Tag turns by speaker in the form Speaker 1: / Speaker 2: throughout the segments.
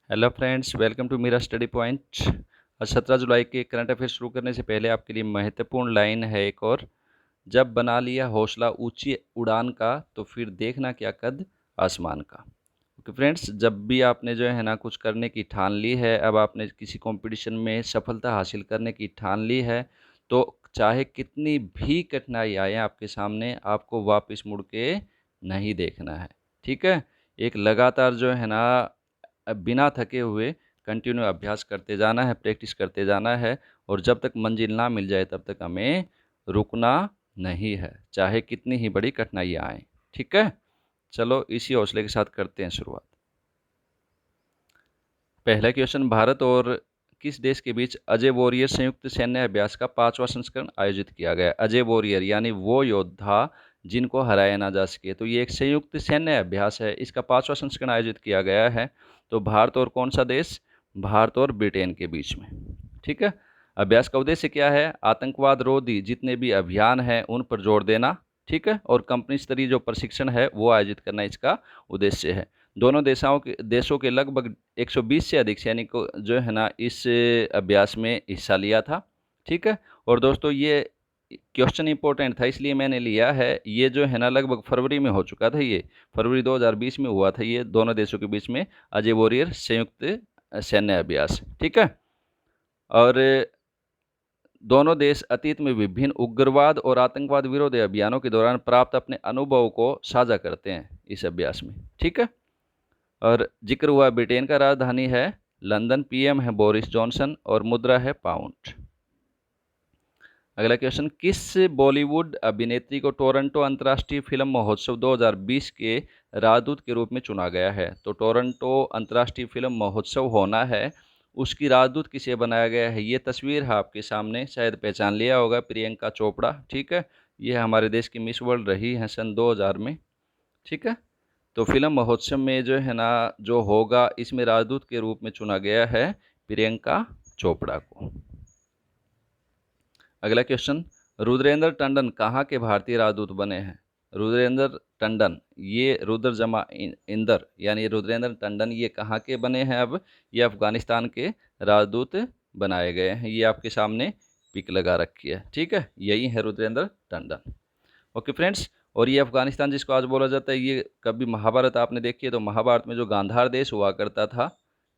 Speaker 1: Hello friends, welcome to मेरा study point. आज 17 जुलाई के करंट अफेयर शुरू करने से पहले आपके लिए महत्वपूर्ण लाइन है एक और। जब बना लिया हौसला ऊंची उड़ान का, तो फिर देखना क्या कद आसमान का। ओके फ्रेंड्स, जब भी आपने जो है ना कुछ करने की ठान ली है, अब आपने किसी कंपटीशन में सफलता हासिल करने की ठान ली है, तो चाहे कितनी भी कठिनाई आए आपके सामने, आपको वापस मुड़ के नहीं देखना है। ठीक है। एक लगातार जो है ना बिना थके हुए कंटिन्यू अभ्यास करते जाना है, प्रैक्टिस करते जाना है, और जब तक मंजिल ना मिल जाए तब तक हमें रुकना नहीं है, चाहे कितनी ही बड़ी कठिनाइयाँ आएँ। ठीक है। चलो इसी हौसले के साथ करते हैं शुरुआत। पहला क्वेश्चन, भारत और किस देश के बीच अजय वॉरियर संयुक्त सैन्य अभ्यास का 5वां संस्करण आयोजित किया गया? अजय वॉरियर यानी वो योद्धा जिनको हराया ना जा सके, तो ये एक संयुक्त सैन्य अभ्यास है, इसका 5वां संस्करण आयोजित किया गया है। तो भारत और कौन सा देश? भारत और ब्रिटेन के बीच में। ठीक है। अभ्यास का उद्देश्य क्या है? आतंकवाद रोधी जितने भी अभियान हैं उन पर जोर देना। ठीक है। और कंपनी स्तरीय जो प्रशिक्षण है वो आयोजित करना इसका उद्देश्य है। दोनों देशों के लगभग 120 से अधिक सैनिकों जो है ना इस अभ्यास में हिस्सा लिया था। ठीक है। और दोस्तों, ये क्वेश्चन इंपॉर्टेंट था इसलिए मैंने लिया है। ये जो है ना लगभग फरवरी में हो चुका था, ये फरवरी 2020 में हुआ था, ये दोनों देशों के बीच में अजय वॉरियर संयुक्त सैन्य अभ्यास। ठीक है। और दोनों देश अतीत में विभिन्न उग्रवाद और आतंकवाद विरोधी अभियानों के दौरान प्राप्त अपने अनुभवों को साझा करते हैं इस अभ्यास में। ठीक है। और जिक्र हुआ ब्रिटेन का राजधानी है लंदन, पीएम है बोरिस जॉनसन और मुद्रा है पाउंड। अगला क्वेश्चन, किस बॉलीवुड अभिनेत्री को टोरंटो अंतर्राष्ट्रीय फिल्म महोत्सव 2020 के राजदूत के रूप में चुना गया है? तो टोरंटो अंतर्राष्ट्रीय फिल्म महोत्सव होना है, उसकी राजदूत किसे बनाया गया है? ये तस्वीर है आपके सामने, शायद पहचान लिया होगा, प्रियंका चोपड़ा। ठीक है। ये हमारे देश की मिस वर्ल्ड रही हैं सन 2000 में। ठीक है। तो फिल्म महोत्सव में जो है ना जो होगा, इसमें राजदूत के रूप में चुना गया है प्रियंका चोपड़ा को। अगला क्वेश्चन, रुद्रेंद्र टंडन कहाँ के भारतीय राजदूत बने हैं? रुद्रेंद्र टंडन, ये रुद्र जमा इंदर यानी रुद्रेंद्र टंडन, ये कहाँ के बने हैं? अब ये अफगानिस्तान के राजदूत बनाए गए हैं। ये आपके सामने पिक लगा रखी है। ठीक है। यही है रुद्रेंद्र टंडन। ओके फ्रेंड्स, और ये अफगानिस्तान जिसको आज बोला जाता है, ये कभी महाभारत आपने देखी है तो महाभारत में जो गांधार देश हुआ करता था,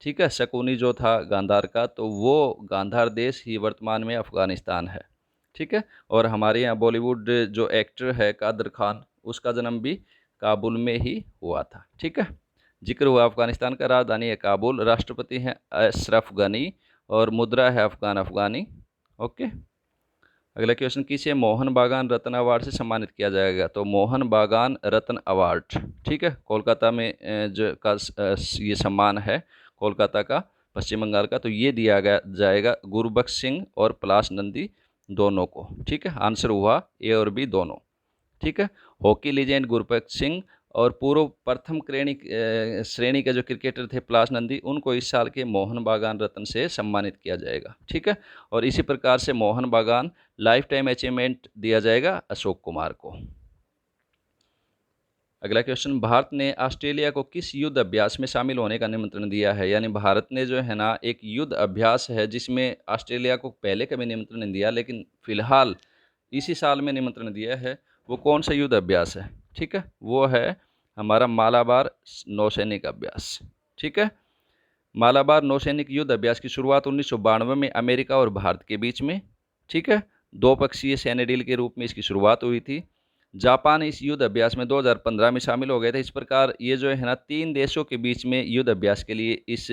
Speaker 1: ठीक है, शकुनी जो था गांधार का, तो वो गांधार देश ही वर्तमान में अफगानिस्तान है। ठीक है। और हमारे यहाँ बॉलीवुड जो एक्टर है कादर खान, उसका जन्म भी काबुल में ही हुआ था। ठीक है। जिक्र हुआ अफगानिस्तान का, राजधानी है काबुल, राष्ट्रपति हैं अशरफ गनी और मुद्रा है अफगान अफगानी। ओके। अगला क्वेश्चन, किसे मोहन बागान रत्न अवार्ड से सम्मानित किया जाएगा? तो मोहन बागान रत्न अवार्ड, ठीक है, कोलकाता में ये सम्मान है, कोलकाता का, पश्चिम बंगाल का। तो ये दिया गया जाएगा गुरबख्श सिंह और पलाश नंदी दोनों को। ठीक है। आंसर हुआ ए और बी दोनों। ठीक है। हॉकी लीजेंड गुरबख्श सिंह और पूर्व प्रथम श्रेणी के जो क्रिकेटर थे पलाश नंदी, उनको इस साल के मोहन बागान रत्न से सम्मानित किया जाएगा। ठीक है। और इसी प्रकार से मोहन बागान लाइफ टाइम अचीवमेंट दिया जाएगा अशोक कुमार को। अगला क्वेश्चन, भारत ने ऑस्ट्रेलिया को किस युद्ध अभ्यास में शामिल होने का निमंत्रण दिया है? यानी भारत ने जो है ना एक युद्ध अभ्यास है जिसमें ऑस्ट्रेलिया को पहले कभी निमंत्रण नहीं दिया, लेकिन फिलहाल इसी साल में निमंत्रण दिया है। वो कौन सा युद्ध अभ्यास है? ठीक है। वो है हमारा मालाबार नौसैनिक अभ्यास। ठीक है। मालाबार नौसैनिक युद्ध अभ्यास की शुरुआत 1992 में अमेरिका और भारत के बीच में, ठीक है, दो पक्षीय सैन्य डील के रूप में इसकी शुरुआत हुई थी। जापान इस युद्ध अभ्यास में 2015 में शामिल हो गए थे। इस प्रकार ये जो है ना 3 देशों के बीच में युद्ध अभ्यास के लिए इस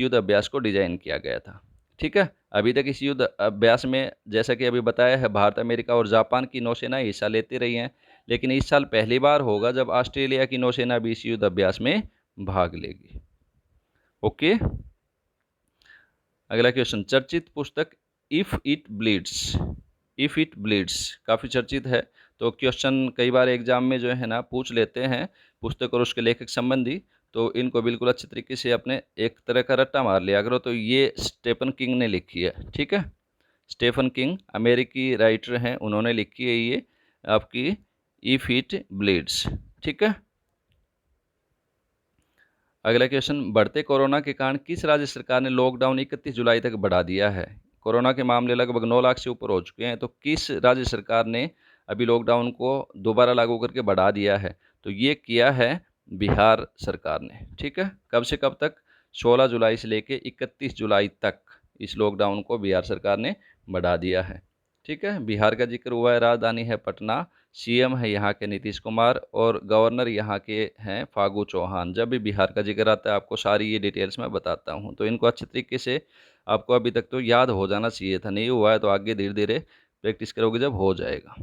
Speaker 1: युद्ध अभ्यास को डिजाइन किया गया था। ठीक है। अभी तक इस युद्ध अभ्यास में, जैसा कि अभी बताया है, भारत, अमेरिका और जापान की नौसेना हिस्सा लेती रही हैं, लेकिन इस साल पहली बार होगा जब ऑस्ट्रेलिया की नौसेना भी इस युद्ध अभ्यास में भाग लेगी। ओके। अगला क्वेश्चन, चर्चित पुस्तक इफ इट ब्लीड्स काफ़ी चर्चित है। तो क्वेश्चन कई बार एग्जाम में जो है ना पूछ लेते हैं पुस्तक और उसके लेखक संबंधी, तो इनको बिल्कुल अच्छे तरीके से अपने एक तरह का रट्टा मार लिया करो। तो ये स्टेफन किंग ने लिखी है। ठीक है। स्टेफन किंग अमेरिकी राइटर हैं, उन्होंने लिखी है ये आपकी इफ इट ब्लीड्स। ठीक है। अगला क्वेश्चन, बढ़ते कोरोना के कारण किस राज्य सरकार ने लॉकडाउन 31 जुलाई तक बढ़ा दिया है? कोरोना के मामले लगभग 9 लाख से ऊपर हो चुके हैं, तो किस राज्य सरकार ने अभी लॉकडाउन को दोबारा लागू करके बढ़ा दिया है? तो ये किया है बिहार सरकार ने। ठीक है, कब से कब तक? 16 जुलाई से लेके 31 जुलाई तक इस लॉकडाउन को बिहार सरकार ने बढ़ा दिया है। ठीक है, बिहार का जिक्र हुआ है, राजधानी है पटना, सीएम है यहाँ के नीतीश कुमार और गवर्नर यहाँ के हैं फागू चौहान। जब भी बिहार का जिक्र आता है आपको सारी ये डिटेल्स मैं बताता हूँ, तो इनको अच्छे तरीके से आपको अभी तक तो याद हो जाना चाहिए था, नहीं हुआ है तो आगे धीरे धीरे प्रैक्टिस करोगे जब हो जाएगा।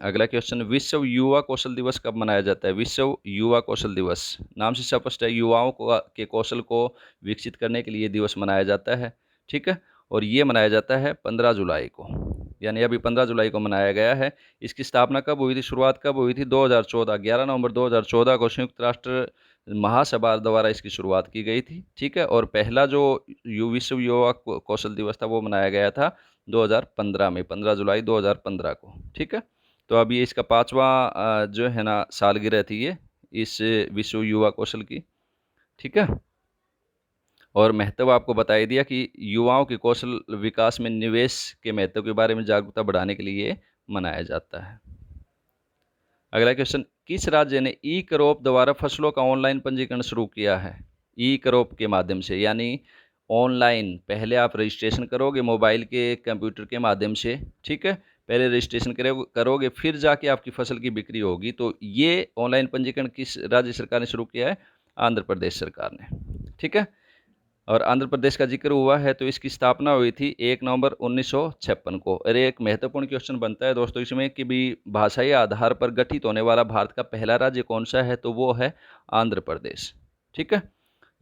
Speaker 1: अगला क्वेश्चन, विश्व युवा कौशल दिवस कब मनाया जाता है? विश्व युवा कौशल दिवस, नाम से स्पष्ट है, युवाओं को के कौशल को विकसित करने के लिए दिवस मनाया जाता है। ठीक है, और ये मनाया जाता है 15 जुलाई को, यानी अभी 15 जुलाई को मनाया गया है। इसकी स्थापना कब हुई थी, शुरुआत कब हुई थी? 2014, 11 नवंबर 2014 को संयुक्त राष्ट्र महासभा द्वारा इसकी शुरुआत की गई थी। ठीक है, और पहला जो विश्व युवा कौशल दिवस था वो मनाया गया था 2015 में, 15 जुलाई 2015 को। ठीक है, तो अब ये इसका 5वां जो है ना सालगिरह थी ये इस विश्व युवा कौशल की। ठीक है, और महत्व आपको बता ही दिया कि युवाओं के कौशल विकास में निवेश के महत्व के बारे में जागरूकता बढ़ाने के लिए मनाया जाता है। अगला क्वेश्चन, किस राज्य ने ई क्रॉप द्वारा फसलों का ऑनलाइन पंजीकरण शुरू किया है? ई क्रॉप के माध्यम से, यानी ऑनलाइन पहले आप रजिस्ट्रेशन करोगे मोबाइल के कंप्यूटर के माध्यम से। ठीक है, पहले रजिस्ट्रेशन करोगे फिर जाके आपकी फसल की बिक्री होगी। तो ये ऑनलाइन पंजीकरण किस राज्य सरकार ने शुरू किया है? आंध्र प्रदेश सरकार ने। ठीक है, और आंध्र प्रदेश का जिक्र हुआ है तो इसकी स्थापना हुई थी 1 नवंबर 1956 को। और एक महत्वपूर्ण क्वेश्चन बनता है दोस्तों इसमें कि भी भाषाई आधार पर गठित होने वाला भारत का पहला राज्य कौन सा है? तो वो है आंध्र प्रदेश। ठीक है,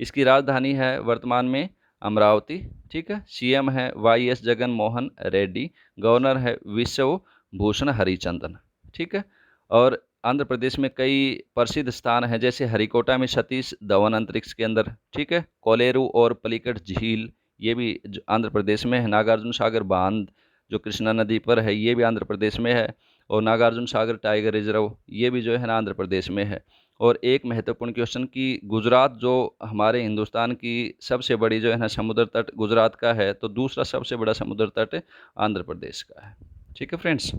Speaker 1: इसकी राजधानी है वर्तमान में अमरावती। ठीक है, सीएम है वाईएस जगन मोहन रेड्डी, गवर्नर है विश्व भूषण हरिचंदन। ठीक है, और आंध्र प्रदेश में कई प्रसिद्ध स्थान हैं, जैसे हरिकोटा में सतीश धवन अंतरिक्ष केंद्र। ठीक है, कोलेरू और पलीकट झील ये भी आंध्र प्रदेश में है। नागार्जुन सागर बांध जो कृष्णा नदी पर है ये भी आंध्र प्रदेश में है, और नागार्जुन सागर टाइगर रिजर्व ये भी जो है ना आंध्र प्रदेश में है। और एक महत्वपूर्ण क्वेश्चन कि गुजरात जो हमारे हिंदुस्तान की सबसे बड़ी जो है ना समुद्र तट गुजरात का है, तो दूसरा सबसे बड़ा समुद्र तट आंध्र प्रदेश का है। ठीक है फ्रेंड्स,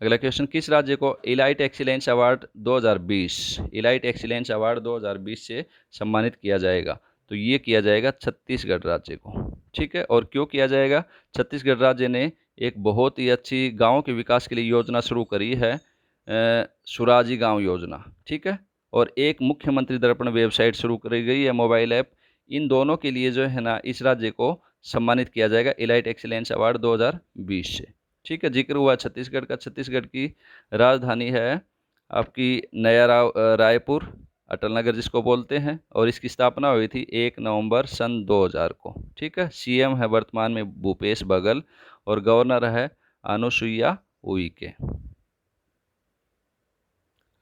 Speaker 1: अगला क्वेश्चन, किस राज्य को elite excellence award 2020 elite excellence award 2020 से सम्मानित किया जाएगा? तो ये किया जाएगा छत्तीसगढ़ राज्य को। ठीक है, और क्यों किया जाएगा? छत्तीसगढ़ राज्य ने एक बहुत ही अच्छी गाँव के विकास के लिए योजना शुरू करी है, सुराजी गाँव योजना। ठीक है, और एक मुख्यमंत्री दर्पण वेबसाइट शुरू करी गई है, मोबाइल ऐप। इन दोनों के लिए जो है ना इस राज्य को सम्मानित किया जाएगा इलाइट एक्सीलेंस अवार्ड 2020 से। ठीक है, जिक्र हुआ छत्तीसगढ़ का। छत्तीसगढ़ की राजधानी है आपकी नया रायपुर, अटल नगर जिसको बोलते हैं, और इसकी स्थापना हुई थी 1 नवंबर सन 2000 को। ठीक है, सीएम है वर्तमान में भूपेश बघेल और गवर्नर है अनुसुईया उइके।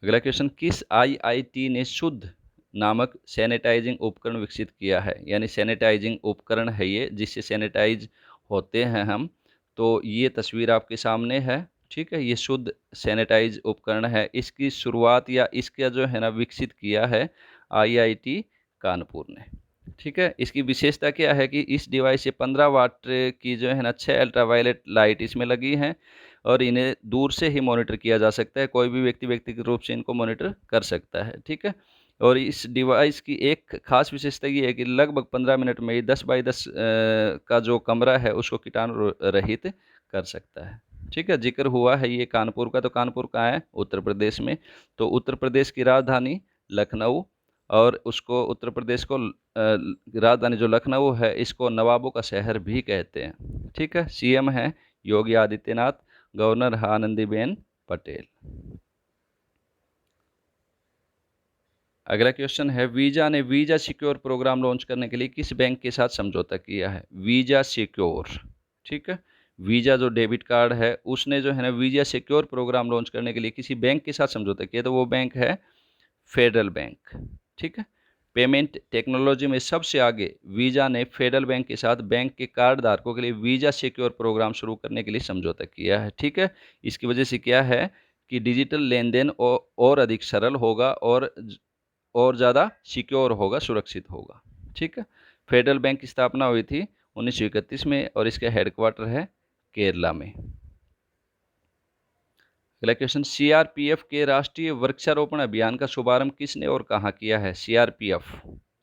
Speaker 1: अगला क्वेश्चन, किस आईआईटी ने शुद्ध नामक सैनिटाइजिंग उपकरण विकसित किया है? यानी सैनिटाइजिंग उपकरण है ये जिससे सैनिटाइज होते हैं हम। तो ये तस्वीर आपके सामने है। ठीक है, ये शुद्ध सैनिटाइज उपकरण है। इसकी शुरुआत या इसका जो है ना विकसित किया है आईआईटी कानपुर ने। ठीक है, इसकी विशेषता क्या है कि इस डिवाइस से 15 वाट की जो है ना 6 अल्ट्रावायलेट लाइट इसमें लगी हैं, और इन्हें दूर से ही मॉनिटर किया जा सकता है। कोई भी व्यक्ति व्यक्तिगत रूप से इनको मॉनिटर कर सकता है। ठीक है, और इस डिवाइस की एक खास विशेषता ये है कि लगभग 15 मिनट में ये 10 बाई 10 का जो कमरा है उसको कीटाणु रहित कर सकता है। ठीक है, जिक्र हुआ है ये कानपुर का, तो कानपुर कहाँ है? उत्तर प्रदेश में। तो उत्तर प्रदेश की राजधानी लखनऊ, और उसको उत्तर प्रदेश को राजधानी जो लखनऊ है इसको नवाबों का शहर भी कहते हैं। ठीक है, सीएम है योगी आदित्यनाथ, गवर्नर है आनंदीबेन पटेल। अगला क्वेश्चन है, वीजा ने वीजा सिक्योर प्रोग्राम लॉन्च करने के लिए किस बैंक के साथ समझौता किया है? Visa secure. ठीक है, वीजा जो डेबिट कार्ड है उसने जो है ना वीजा सिक्योर प्रोग्राम लॉन्च करने के लिए किसी बैंक के साथ समझौता किया, तो वो बैंक है फेडरल बैंक। ठीक है, पेमेंट टेक्नोलॉजी में सबसे आगे वीजा ने फेडरल बैंक के साथ बैंक के कार्ड धारकों के लिए वीजा सिक्योर प्रोग्राम शुरू करने के लिए समझौता किया है। ठीक है, इसकी वजह से क्या है कि डिजिटल लेन देन और अधिक सरल होगा और ज़्यादा सिक्योर होगा, सुरक्षित होगा। ठीक है। फेडरल बैंक की स्थापना हुई थी 1931 में और इसका हेडक्वार्टर है केरला में। अगला क्वेश्चन, सीआरपीएफ के राष्ट्रीय वृक्षारोपण अभियान का शुभारंभ किसने और कहाँ किया है? सीआरपीएफ,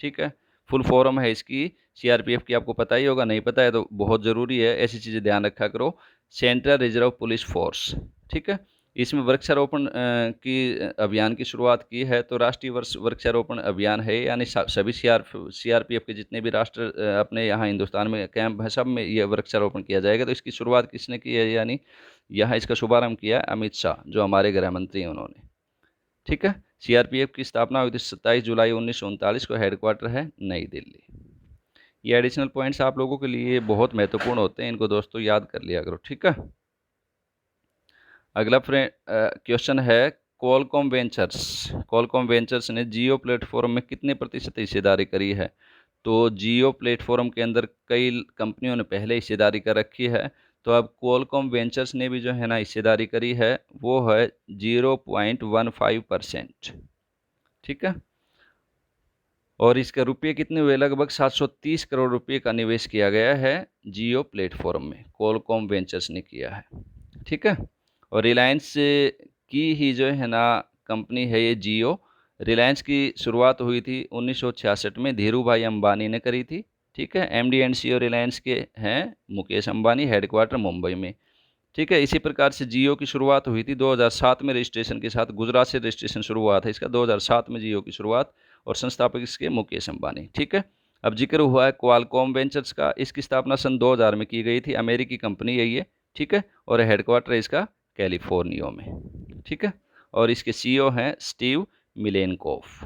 Speaker 1: ठीक है, फुल फॉर्म है इसकी। सीआरपीएफ की आपको पता ही होगा, नहीं पता है तो बहुत ज़रूरी है, ऐसी चीज़ें ध्यान रखा करो। सेंट्रल रिजर्व पुलिस फोर्स, ठीक है। इसमें वृक्षारोपण की अभियान की शुरुआत की है, तो राष्ट्रीय वृक्षारोपण अभियान है, यानी सभी सीआरपीएफ के जितने भी राष्ट्र अपने यहाँ हिंदुस्तान में कैंप हैं, सब में ये वृक्षारोपण किया जाएगा। तो इसकी शुरुआत किसने की है, यानी यहाँ इसका शुभारंभ किया अमित शाह, जो हमारे गृह मंत्री हैं उन्होंने। ठीक है। सीआरपीएफ की स्थापना हुई थी 27 जुलाई 1939 को, हेडक्वार्टर है नई दिल्ली। ये एडिशनल पॉइंट्स आप लोगों के लिए बहुत महत्वपूर्ण होते हैं, इनको दोस्तों याद कर लिया करो। ठीक है। अगला क्वेश्चन है, कॉलकॉम वेंचर्स ने जियो प्लेटफॉर्म में कितने प्रतिशत हिस्सेदारी करी है? तो जियो प्लेटफॉर्म के अंदर कई कंपनियों ने पहले हिस्सेदारी कर रखी है, तो अब कॉलकॉम वेंचर्स ने भी जो है ना हिस्सेदारी करी है, वो है 0.15%। ठीक है। और इसके रुपये कितने हुए? लगभग 730 करोड़ रुपये का निवेश किया गया है जियो प्लेटफॉर्म में, कॉलकॉम वेंचर्स ने किया है। ठीक है। और रिलायंस की ही जो है ना कंपनी है ये जियो। रिलायंस की शुरुआत हुई थी 1966 में, धीरू भाई अंबानी ने करी थी। ठीक है। एमडी एंड सीईओ रिलायंस के हैं मुकेश अंबानी, हेडक्वार्टर मुंबई में। ठीक है। इसी प्रकार से जियो की शुरुआत हुई थी 2007 में रजिस्ट्रेशन के साथ, गुजरात से रजिस्ट्रेशन शुरू हुआ था इसका 2007 में जियो की शुरुआत, और संस्थापक इसके मुकेश अंबानी। ठीक है। अब जिक्र हुआ है क्वालकॉम वेंचर्स का, इसकी स्थापना सन 2000 में की गई थी, अमेरिकी कंपनी है ये। ठीक है। और हेडक्वार्टर इसका कैलिफोर्निया में। ठीक है। और इसके सीईओ हैं स्टीव मिलेनकोफ।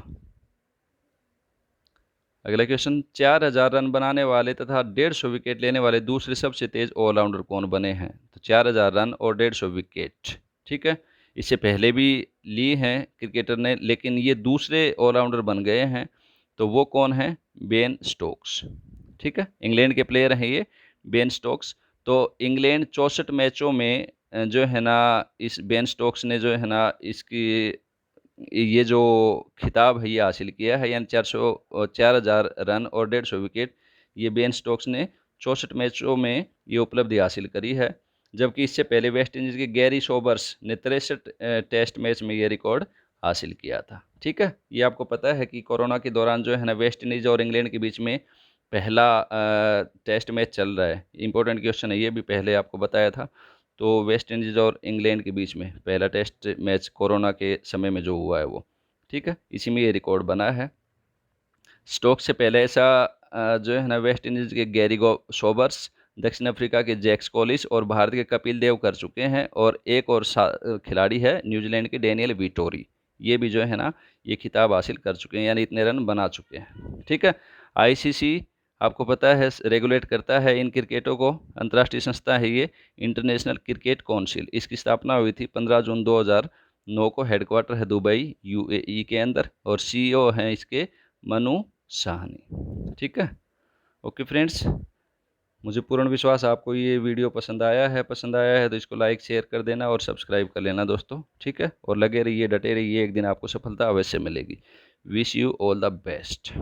Speaker 1: अगला क्वेश्चन, 4000 रन बनाने वाले तथा 150 विकेट लेने वाले दूसरे सबसे तेज ऑलराउंडर कौन बने हैं? तो 4000 रन और 150 विकेट, ठीक है, इससे पहले भी ली हैं क्रिकेटर ने, लेकिन ये दूसरे ऑलराउंडर बन गए हैं। तो वो कौन है? Ben Stokes. ठीक है। इंग्लैंड के प्लेयर हैं ये, बेन स्टोक्स। तो इंग्लैंड 64 मैचों में जो है ना, इस बेन स्टोक्स ने जो है ना इसकी ये जो खिताब है ये हासिल किया है, यानी 4000 रन और 150 विकेट, ये बेन स्टोक्स ने 64 मैचों में ये उपलब्धि हासिल करी है। जबकि इससे पहले वेस्ट इंडीज़ के गैरी सोबर्स ने 63 टेस्ट मैच में ये रिकॉर्ड हासिल किया था। ठीक है। ये आपको पता है कि कोरोना के दौरान जो है ना वेस्ट इंडीज़ और इंग्लैंड के बीच में पहला टेस्ट मैच चल रहा है। इंपॉर्टेंट क्वेश्चन है, ये भी पहले आपको बताया था। तो वेस्ट इंडीज़ और इंग्लैंड के बीच में पहला टेस्ट मैच कोरोना के समय में जो हुआ है वो, ठीक है, इसी में ये रिकॉर्ड बना है। स्टोक्स से पहले ऐसा जो है ना वेस्ट इंडीज़ के गैरी सोबर्स, दक्षिण अफ्रीका के जैक्स कॉलिस और भारत के कपिल देव कर चुके हैं। और एक और खिलाड़ी है न्यूजीलैंड के डेनियल विटोरी, ये भी जो है ना ये खिताब हासिल कर चुके हैं, यानी इतने रन बना चुके हैं। ठीक है। आईसीसी आपको पता है रेगुलेट करता है इन क्रिकेटों को, अंतर्राष्ट्रीय संस्था है ये, इंटरनेशनल क्रिकेट काउंसिल। इसकी स्थापना हुई थी 15 जून 2009 को, हेडक्वार्टर है दुबई यूएई के अंदर, और सीईओ हैं इसके मनु साहनी। ठीक है। ओके फ्रेंड्स, मुझे पूर्ण विश्वास आपको ये वीडियो पसंद आया है तो इसको लाइक शेयर कर देना और सब्सक्राइब कर लेना दोस्तों। ठीक है। और लगे रहिए, डटे रहिए, एक दिन आपको सफलता अवश्य मिलेगी। Wish you all the best.